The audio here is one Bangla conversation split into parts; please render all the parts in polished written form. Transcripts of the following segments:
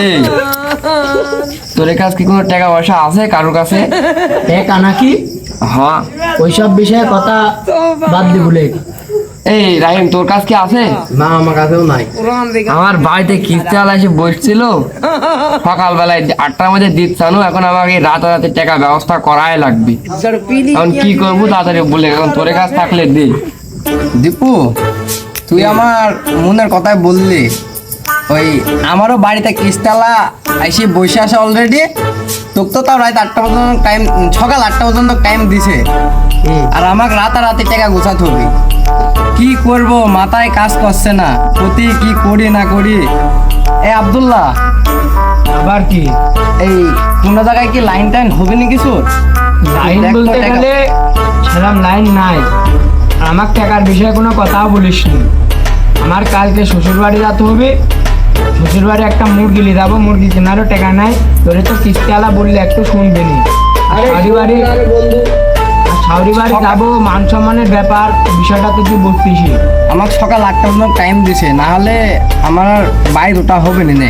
এই তোর কাছে কি কোনো টাকা পয়সা আছে কারোর কাছে? টাকা নাকি? হ্যাঁ, ওইসব বিষয়ে কথা বাদ দি বলে। এই রাহিম, তোর কাছে কি আছে? না, আমার কাছেও নাই। আমার বাড়িতে কিস্তি আলা এসে বসছিল, সকালবেলায় 8টার মধ্যে দিচ্ছানো, এখন আমাকে রাতে টাকা ব্যবস্থা করাই লাগবে। এখন কি করবো তাড়াতাড়ি বলে, এখন তোর কাছে থাকলে দে। দীপু, তুই আমার মনের কথাই বললি। ওই আমারও বাড়িতে কিস্তালা আইসি বসে আসে অলরেডি। তোকে তো তাও রাত 8টা পর্যন্ত টাইম, সকাল 8টা পর্যন্ত টাইম দিছে, আর আমাকে রাতারাতি টাকা গোছাতে হবে। কি করব, মাথায় কাজ করছে না, প্রতি কি করি না করি। এই আব্দুল্লাহ, আবার কি? এই কোন জায়গায় কি লাইন টাইন হবে না কিছু? লাইন দেখ তো বলতে টাকা- গেলে সেরকম লাইন নাই। আর আমার টাকার বিষয়ে কোনো কথাও বলিস নি। আমার কালকে শ্বশুর বাড়ি যেতে হবে। শ্বশুর বাড়ি একটা মুরগি নিয়ে যাবো, মুরগি কেনারও টাকা নাই। তোরে তো কিস্তিওয়ালা বললে একটু শুনবে নি। শাউরি বাড়ি যাবো, মান সম্মানের ব্যাপার, বিষয়টা তো তুই বুঝতিস। আমাকে সকাল 8টা পর্যন্ত টাইম দিছে, না হলে আমার বাইর ওটা হবে না।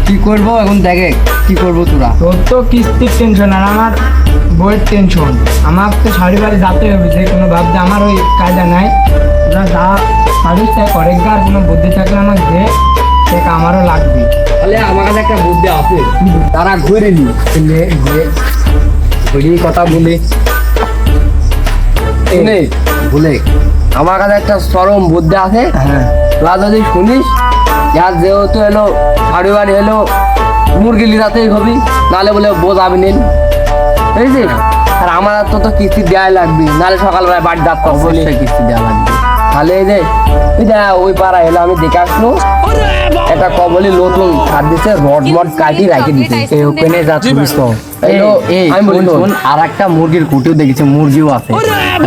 কি করব এখন, দেখে কি করব তোরা। তোর তো কিস্তির টেনশন, আর আমার বইয়ের টেনশন। আমার তো শাড়ি বাড়ি যেতে হবে যে কোনো ভাবতে, আমার ওই কায়দা নাই। তোরা যা পারিস তাই করে, আর কোনো বুদ্ধি থাকলে আমার যে টাকা আমারও লাগবে। তাহলে আমার কাছে একটা বুদ্ধি আছে, তারা ঘুরে নি ঘুরি কথা বলে বলে আমার কাছে একটা চরম বুদ্ধি আছে। হ্যাঁ, তোরা যদি শুনিস, যার যেহেতু এলো বাড়ি বাড়ি এলো, মুরগি লিজাতেই হবি, নাহলে বলে বোঝাবি নিন, বুঝলি? আর আমার তো কিস্তি দেওয়াই লাগবে, নাহলে সকালবেলায় বাড়ি যাত্রা অবশ্যই কিস্তি দেওয়া লাগবে। তাহলে এই যে ওই পাড়া এলো, আমি দেখে আসলো একটা কবলি নতুন ছাদ দিচ্ছে, রড মড কাটি রাখি দিচ্ছে, এই ওপেনে যাচ্ছে বুঝতো। আমি বলি আর একটা মুরগির কুটিও দেখেছি, মুরগিও আছে,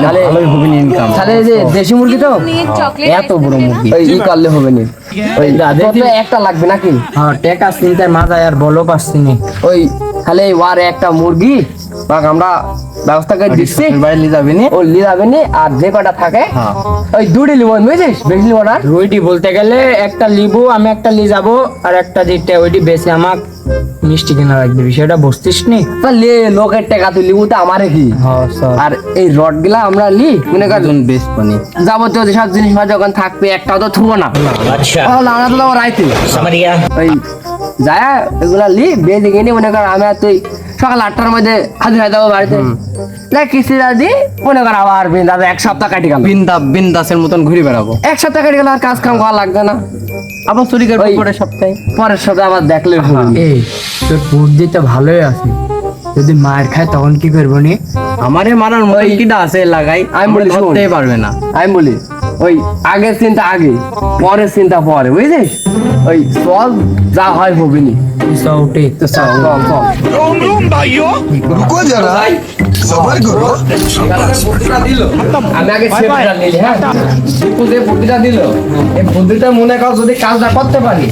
তাহলে ভালোই হবে ইনকাম। তাহলে এই যে দেশি মুরগি তো এত বড় মুরগি, ওই ই করলে হবে না, ওই একটা লাগবে নাকি? হ্যাঁ, টাকা চিন্তায় মাথায় আর বলো পারছি নি। ওই তাহলে ওয়ার একটা মুরগি বা আমরা ব্যবস্থা করে দিচ্ছি, বাড়ি নিয়ে যাবি নি? ও নিয়ে যাবে নি, আর যে কটা থাকে ওই দুটি লিব, বুঝেছিস? বেশি লিব না। ওইটি বলতে গেলে একটা লিবু, আমি একটা নিয়ে যাবো, আর একটা যেটা ওইটি বেশি আমার মিষ্টি কেনা লাগবে, বিষয়টা বুঝতিস নি? তাহলে লোকের টাকা তুই লিবু তো আমারে কি? হ্যাঁ স্যার। আর এই রড গুলা আমরা লি মনে কর বেশ পানি যাবতীয় যেসব জিনিস যখন থাকবে একটাও তো থুবো না। আচ্ছা, আমরা তো রাইতে ওই যায় এগুলা লি বেঁধে কিনে মনে কর আমি আর তুই সকাল 8টার মধ্যে হাজির হয়ে যাবো বাড়িতে, কিস্তি দি মনে কর আবার দাদা 1 সপ্তাহ কাটি গেল, বিন্দাসের মতন ঘুরে বেড়াবো। 1 সপ্তাহ কাটি গেল, আর কাজ কাম করা লাগবে না, আবার চুরি করবো ওই পরের সপ্তাহে। পরের সপ্তাহে আবার দেখলে এই তোর বুদ্ধি তো ভালোই আছে। যদি মার খায় তখন কি করবো নি? আমারে মারার মতন কিটা আছে লাগাই, আমি বলি শোন। ধরতেই পারবে না। আমি বলি ওই আগের চিন্তা আগে, পরের চিন্তা পরে, বুঝছিস? ওই চল, যা হয় হবিনি। উঠে তো চল চল চল। रुको जरा सबर करो। আমি আগে সেফটা নিলি, হ্যাঁ? দীপু যে বুদ্ধিটা দিল, এই বুদ্ধিটা মনে কর যদি কাজটা করতে পারি,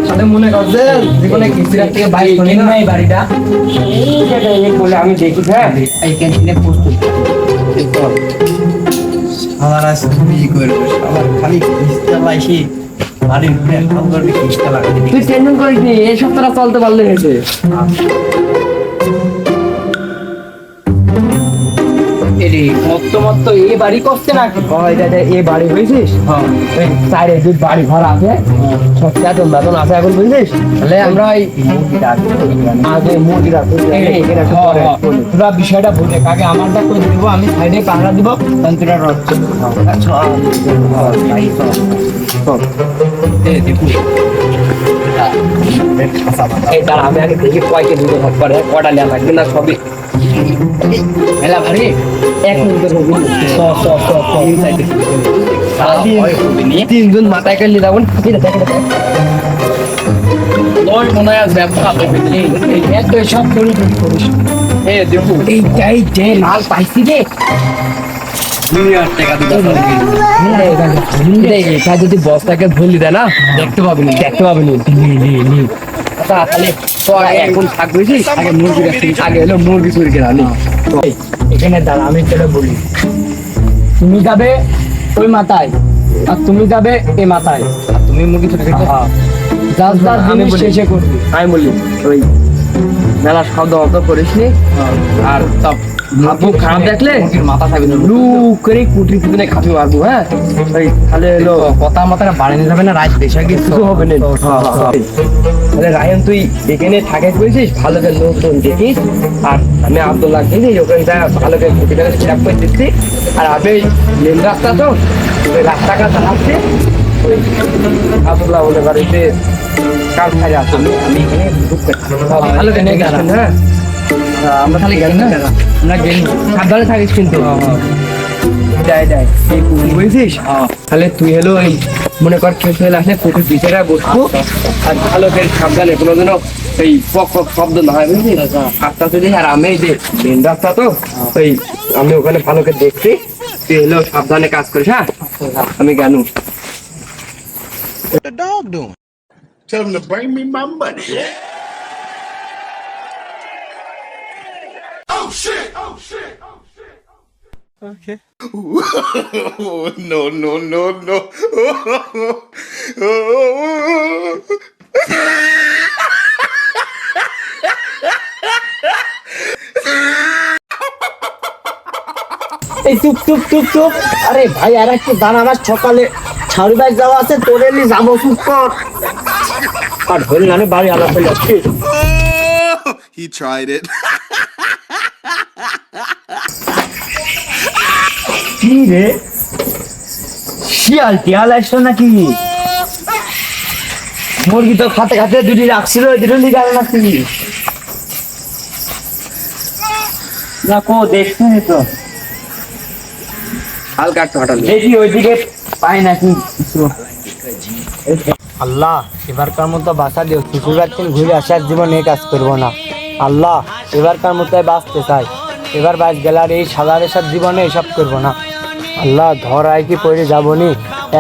তাহলে মনে কর যে জীবনে কিস্তির থেকে বাইক কিনে না এই বাড়িটা, সেটা এই বলে আমি দেখি, হ্যাঁ? এই ক্যান্টিনে প্রস্তুত। আমার আজ কি করবো, আমার খালি কিস্তা লাইছি বাড়ির উপরে এখন করবি কিস্তা লাগাবি। তুই টেনশন করিস নি, এই সপ্তাহটা চলতে পারলে হয়েছে। মত এই বাড়ি করছে না এই বাড়ি বুঝছিস? চাইরে দুই বাড়ি ঘর আছে, সব বেতন বেতন আছে এখন, বুঝছিস? তাহলে আমরা ওই আগে মুরগিটা তোরা বিষয়টা বুঝে আগে আমারটা করে দিব, আমি সাইডে পাহারা দিব, তন্ত্রটা রড আমি আগে দেখি কয়কে দুটো ভাগ করে, কটা নেওয়া লাগবে না সবই মেলা ভারী। 1 মিনিটের তিনজন মাথায় করে নিয়ে যাবো, মনে হয় ব্যবসা সব করিস। এইটাই যে মাল পাইছি রে, এটা যদি বস্তাকে ভুলি দেয় না, দেখতে পাবি না। আচ্ছা তাহলে এখন থাকবে, আগে মুরগি আগে এলো মুরগি চুরি কেনা নি। এখানে দাঁড়া, আমি তোরা বলি, তুমি যাবে ওই মাথায় আর তুমি যাবে এই মাথায়। তুমি মুরগি চুরি করতে আমি জিনিস বলি শেষে করবি। আমি বলি ওই মেলা শব্দ মতো করিস নি আর সব মুখ খারাপ দেখলে মাথা থাকবে না। লু করে কুটির পিছনে খাপি মারবো, হ্যাঁ ওই তাহলে এলো কথা মাথাটা বাড়ানো যাবে না, রাত বেশি গেছে কিছু হবে না। তাহলে রায়ন তুই এখানে থাকে বলছিস, ভালো করে লোকজন দেখিস, আর আমি আব্দুল্লাহ কিনি ওখানে যা ভালো করে কুটি করে সেট করে দিচ্ছি। আর আমি মেন রাস্তা তো ওই রাস্তাটা চালাচ্ছি, ওই আব্দুল্লাহ বলে বাড়িতে কাল খাই আসলে আমি এখানে ঢুকতে ভালো করে নিয়ে গেছেন। হ্যাঁ আমরা খালি গেল না, আমরা গেলি, সাবধানে থাকিস কিন্তু। দেয় দেয় এই কুকুর বুঝছিস, তাহলে তুই হলো এই মনে কর কেউ চলে আসলে কুকুর পিছেরা বসবো, আর ভালো করে সাবধানে কোনোদিনও এই পক পক শব্দ না হয় বুঝলি আস্তে আস্তে দিস। আর আমি এই যে মেন রাস্তা তো ওই আমি ওখানে ভালো করে দেখছি, তুই হলো সাবধানে কাজ করিস। হ্যাঁ আমি জানু। What the dog doing? Tell him to bring me my money. Oh shit! Oh shit! Oh shit! Okay. No, no, no, no. এই চুপ চুপ চুপ চুপ, আরে ভাই আর একটু দান, আমার সকালে ছাড়ি বাইক যাওয়া আছে, তোরে নিয়ে যাবো, চুপ কর। আর ধরে আমি বাড়ি আলাপ হয়ে যাচ্ছি। He tried it. কি রে শিয়াল টিয়াল আসলো নাকি? মুরগি তো খাতে খাতে দুটি রাখছিল, দুটো নিয়ে গেল নাকি? না কো দেখছি তো, হালকা একটু হঠাৎ দেখি ওইদিকে পাই নাকি কিছু। আল্লাহ এবারকার মতো বাঁচা দিও, শ্বশুরবাড়ি থেকে ঘুরে আসার জীবন এই কাজ করবো না। আল্লাহ এবারকার মতো বাঁচতে চাই, এবার বাঁচ গেলে আর এই সাধারণের সাথে জীবনে এসব করবো না। আল্লাহ ধর আয় কি পড়ে যাবো নি,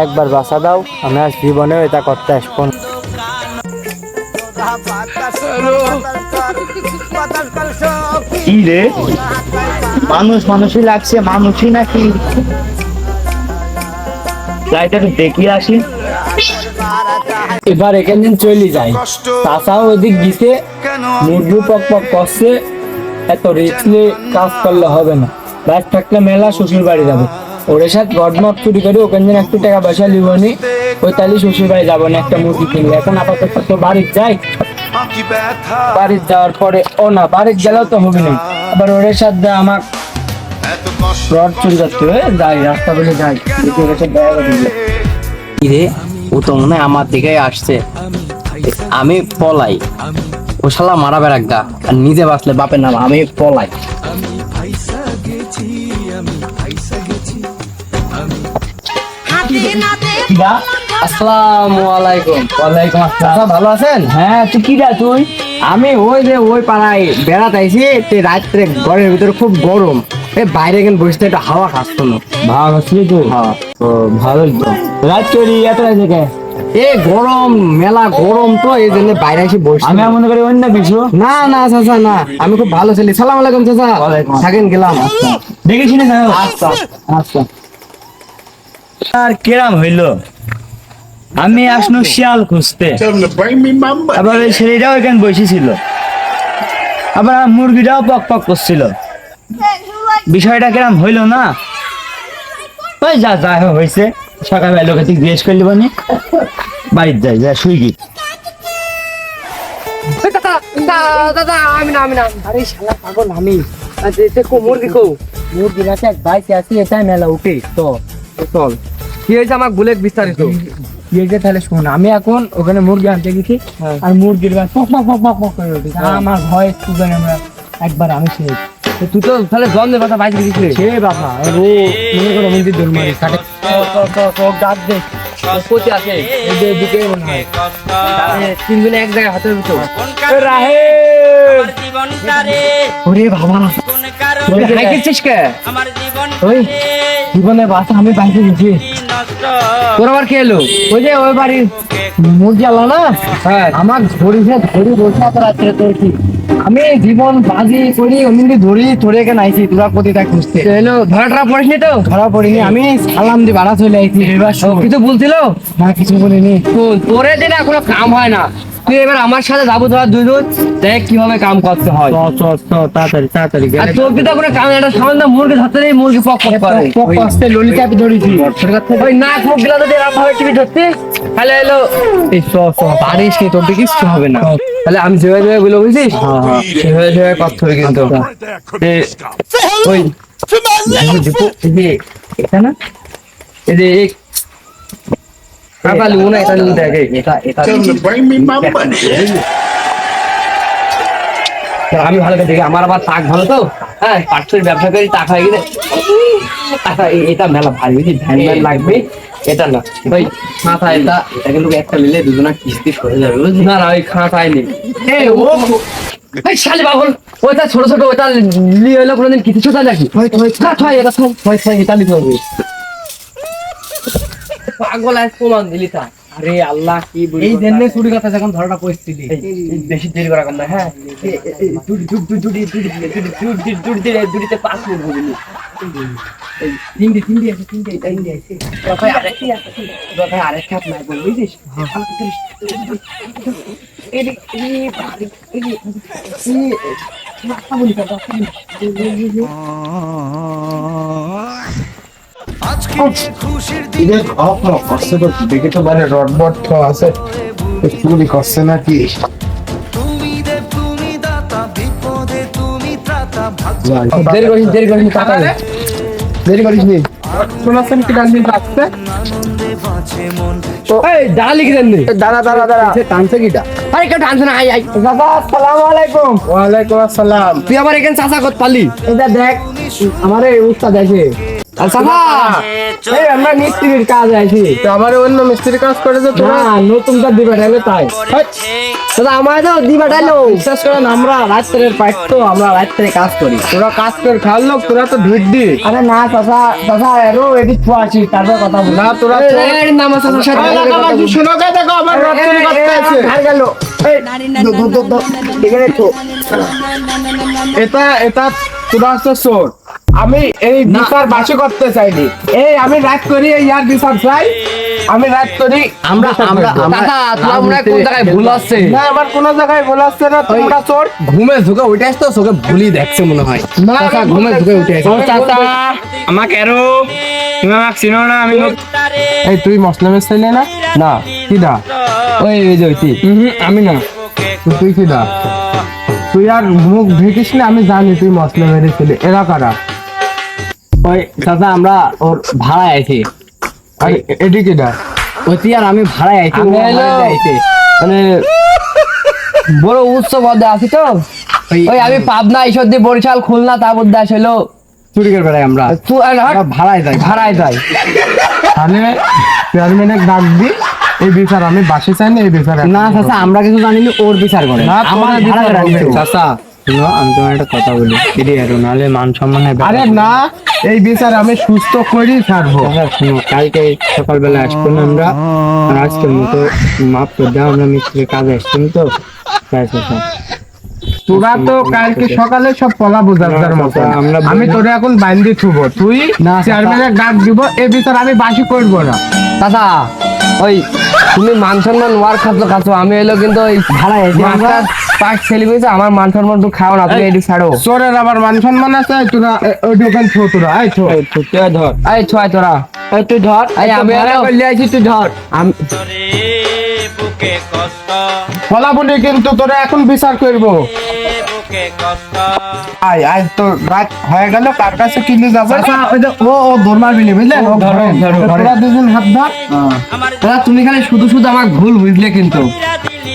একবার বাঁচা দাও, আমি আর জীবনেও এটা করতে আসবো না। কি রে মানুষ মানুষই লাগছে, মানুষই নাকি? দেখি আসি, এবার এখান দিন চলে যাই। চাষাও ওইদিক গিয়ে মুরগি পক পক করছে, এত রিস্কলি কাজ করলে হবে না। ব্যাগ থাকলে মেলা শ্বশুর বাড়ি যাবো, ওর সাথে গডমট চুরি করে ওখান দিন একটু টাকা পয়সা লিব নি, ওই তাহলে শ্বশুর বাড়ি যাবো না একটা মুরগি কিনলে। এখন আপাতত তো বাড়ির যাই, বাড়ির যাওয়ার পরে ও না বাড়ির গেলেও তো হবে না, আবার ওর সাথে আমার রড চুরি করতে হবে, যাই রাস্তা বলে যাই। রে ও তো মনে হয় আমার দিকে আসছে, আমি পলাই, ও শালা মারা বেড়াগা, আর নিজে বাঁচলে বাপের নাম, আমি পলাই। আসসালামু আলাইকুম। ওয়ালাইকুম আসসালাম। ভালো আছেন? হ্যাঁ তুই কি দা তুই? আমি ওই যে ওই পাড়ায় বেড়াতে আইছি, রাত্রে ঘরের ভিতরে খুব গরম, বাইরে গেলে বসতে একটু হাওয়া খাচ্ছ না। ভাগ আসলি তুই? হ্যাঁ ও ভালোই তো। রাত করি এত রাত থেকে? এ গরম, মেলা গরম তো, এই জন্য বাইরে এসে বসছি। আমি মনে করি অন্য কিছু। না না চাচা না, আমি খুব ভালো ছেলে। সালাম আলাইকুম চাচা। ওয়ালাইকুম। থাকেন, গেলাম। দেখেছি না? আচ্ছা আচ্ছা। আর কেরাম হইলো, আমি আসনু শিয়াল খুঁজতে, Tell him to bring me my money. আবার ওই ছেলেটাও এখানে বসেছিল, আবার মুরগিটাও পক পক করছিল। বিষয়টা কেরাম হইলো না? ওই যা যা হয়েছে, সকালবেলা লোকে তুই জিজ্ঞেস করলি বনি, বাড়িতে যাই, যা শুই গি। দাদা আমি না আমি না। আরে শালা পাগল আমি, মুরগি কো মুরগি আছে এক বাইকে আছে, এটাই মেলা উঠে তো। চল, কি হয়েছে আমার গুলে বিস্তারিত। ইয়েছে তাহলে শোন, আমি এখন ওখানে মুরগি আনতে গেছি, আর মুরগির গাছ পক পক পক পক পক করে উঠেছে, আমার ভয় স্টুডেন্ট, আমরা একবার আমি ছেড়ে তুই তো তাহলে জন্মের কথা বাইরে গেছিলি। সে বাবা ও মনে করো মন্দির দৌড় মারি কাটে ডাক দে কোথায় আছে? এদিকে মনে হয় তিনজনে এক জায়গায় হাতের ভিতর রাহে। ওরে বাবা হাই করছিস কে? ওই জীবনে বাসা আমি বাইকে গেছি, তোর আবার কে এলো? ওই যে ওই বাড়ির মুরগি আলা না, হ্যাঁ আমার ধরি বসে এত রাত্রে তোর কি আমি জীবন বাজি করি অমনি ধরি ধরে এখানে আইছি তোরা কোথায় খুঁজতে এলো ধরাটা পড়িসনি তো? ধরা পড়িনি আমি সালাম দিয়ে বাড়া চলে আইছি এবার ও, কিছু বলছিল? না কিছু বলিনি তোরে দিন কোনো কাম হয় না, তুই এবার আমার সাথে যাবো তোরা দুজন, দেখ কিভাবে কাম করতে হয়। তাড়াতাড়ি তাড়াতাড়ি আর তোর পিতা কোনো কাম একটা সামান্য মুরগি ধরতে নেই, মুরগি পক পক করে। আসতে ললিতা ধরেছি ওই নাক মুখ গিলা যদি এরকম ভাবে টিভি ধরতে, তাহলে এলো পারিস নি তোর কিছু হবে না তাহলে আমি যেভাবে যেভাবে বলে বুঝছিস, সেভাবে সেভাবে করতে হবে কিন্তু। ওই দীপু, এই যে এটা না, এই যে কাকা লিবু না, এটা লিবু দেখে, এটা এটা Tell them to bring me my money. আমি ভালো করে দেখি, আমার আবার তাক ভালো তো, হ্যাঁ পার্সেল ব্যবসা করি, টাকা হয়ে গেলে টাকা এটা মেলা ভারী বুঝি, ভ্যান ভ্যান লাগবে, এটা না ওই খাতা, এটা এটা কিন্তু একটা নিলে দুজনা কিস্তি সরে যাবে বুঝলি। না না ওই খাতায় নেই, এই শালি বাবুল, ওইটা ছোট ছোট, ওইটা নিয়ে হলো কোনোদিন কিছু ছোটা নাকি, এটা এটা নিতে হবে। পাগল আর প্রমাণ দিলি তা, আরে আল্লাহ কি বলি, এই জন্য চুরি কথা যখন ধরাটা পড়ছিলি বেশি দেরি করা কম না, হ্যাঁ দুটিতে 5 মিনিট বুঝলি, তিনটে আছে তিনটে আছে কথায় আরেক খাপ নাই বল বুঝিস। ঈদের খাওয়া করছে তো দেখে তো মানে রডবট তো আছে চুরি করছে নাকি দেরি করিস টাকা দেরি করিস নি শোনাচ্ছেন কি ডান্স আসছে এই ডালি কি জানি, দাঁড়া টানছে কিটা আরে কেউ টানছে না, আই আই দাদা আসসালামু আলাইকুম ওয়ালাইকুম আসসালাম তুই আবার এখানে চাচা কত পারলি? এটা দেখ আমার এই উস্তাদ আছে চাচা এই আমরা মিস্ত্রির কাজ আছি তো আমার অন্য মিস্ত্রি কাজ করে যে তোরা না নতুনটা দিবে তাহলে তাই দাদা আমার তো দিবা ডাইলো, বিশ্বাস করেন আমরা রাত্রের পাইট তো আমরা রাত্রে কাজ করি তোরা কাজ করে খাওয়ার লোক তোরা তো ভিড় দি আরে না চাচা এরও এদিক আছি তারপর কথা বলি না তোরা নাম আছে চাচার সাথে শুনো কে দেখো আমার রড চুরি করতে আছে আর গেল এখানে তো এটা তোরা হচ্ছে চোর আমি এই বিচার বাসি করতে চাইনি এই আমি রাত করি এই ইয়ার বিচার চাই আমি রাত করি আমরা চাচা তোর মনে হয় কোন জায়গায় ভুল আছে, না আমার কোনো জায়গায় বলাচ্ছে না তোমরা চোর ঘুমে ঝুঁকে উঠে আসতো চোখে ভুলি দেখছে মনে হয় না চাচা ঘুমে ঝুঁকে উঠে আসছে ও চাচা আমাকে এরো তুমি আমাকে চিনো না, আমি এই তুই মুসলিমের ছেলে না না কিডা ওই যে ওইটি আমি না, তুই কিডা তুই আর মুখ ঢেকিস না আমি জানি তুই মুসলিমের ছেলে এরা কারা ওই চাচা আমরা ওর ভাড়ায় আছি আর এটি কিডা ওইটি আর আমি ভাড়ায় আছি আমি ও হলো ভাড়ায় আইছে। মানে বড় উচ্চ পদে আছি তো, ওই আমি পাবনা ঈশ্বর দিয়ে বরিশাল খুলনা তার মধ্যে আসলো চুরি করে বেড়াই আমরা তুই আমরা ভাড়ায় যাই ভাড়ায় যাই। তাহলে চেয়ারম্যানের ডাক দি এই বিচার আমি বাসি চাই না এই বিচার না চাচা আমরা কিছু জানি না ওর বিচার করে না, আমার তোরা ভাড়ায় বিচার রাখছো হবে। চাচা শুনো আমি তোমার একটা কথা বলি, এটি এরো নাহলে মান সম্মানে আরে না এই বিচার আমি সুস্থ করেই ছাড়বো চাচা শুনো, কালকে সকালবেলা আসবো না আমরা, আর আজকের মতো মাফ করে দাও, আমরা মিস্ত্রির কাজে আসছি তো তাই চাচা। তোরা তো কালকে সকালে সব পলা বোঝার মতো আমরা বলি- আমি তোরে এখন বাইন্দি থুবো তুই না, চেয়ারম্যানের ডাক দিব এই বিচার আমি বাসি করবো না চাচা ওই তুমি মান সম্মান ওয়ার খাচ্ছ, আমি এলো কিন্তু ওই ভাড়ায় আছি আমরা মাস্টার পাস ছেলে পেয়েছে, আমার মান সম্মান একটু খাও না, তুমি এটি ছাড়ো। চোরের আবার মান সম্মান আছে তোরা ওই দোকান থো তোরা এই থো এই তো তুই ধর, এই ছয় তোরা, এই তুই ধর এই আমি এলো আইছি তুই ধর ফলা বলি কিন্তু তোরা এখন বিচার করবো আয় আয় তো রাত হয়ে গেল কার কাছে কিনে যাবে ও দৌড় মারবি নি বুঝলেন ও ঘরে তোরা দুজন হাত ধর দাদা তুমি খালি শুধু শুধু আমার ভুল বুঝলে কিন্তু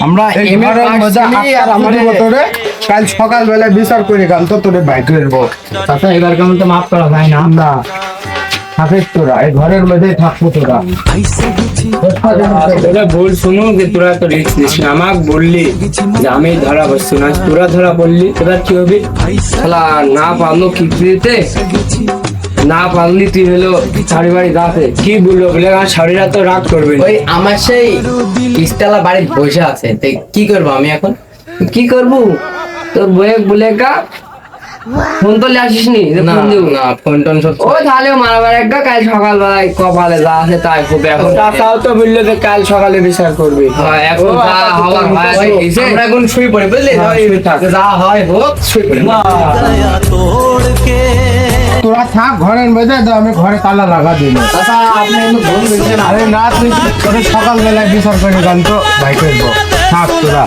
আমরা এই এম এ ঘরের পাস মধ্যে ছিলি আর আর আমাদের- আমাদের তোরে কাল সকাল বেলায় বিচার করে গাল তো তোরে বাইক করবো চাচা এবার কেমন তো মাফ করা যায় না, না থাকিস তোরা এই ঘরের মধ্যে থাকবো তোরা তোরা ভুল শুনো যে তোরা তো রিস্ক নিস না, আমাকে বললি যে আমি ধরা বসছি না, তোরা ধরা বললি এবার কি হবে? শালা না পারলো কিস্তি দিতে, না পারলি তুই হলো শাড়ি বাড়ি যাতে, কি বললো বলে আমার শরীরা তো রাগ করবে না। ওই আমার সেই ইস্তালা বাড়ির বসে আছে তাই কি করবো আমি এখন কি করবো তোর বয়ে বলে কা ফোন তো লিয়ে আসিস নি যে না ফোন দিব না ফোন টোন সব ও তাহলে মারাবার একটা কাল সকালবেলায় কপালে যা আছে তাই খুব এখন চাচাও তো বললো যে কাল সকালে বিচার করবি। হয়, এখন যা হওয়ার হয় আছে, হইছে। আমরা এখন শুই পড়ি বুঝলি যা হয় হোক শুই পড়ি তোরা থাক ঘরের মধ্যে তো আমি ঘরে তালা লাগা দিই না। চাচা আপনি কিন্তু ভুল বুঝছেন আরে না তুই তোদের সকালবেলায় বিচার করে গান তো ভাই করবো থাক তোরা।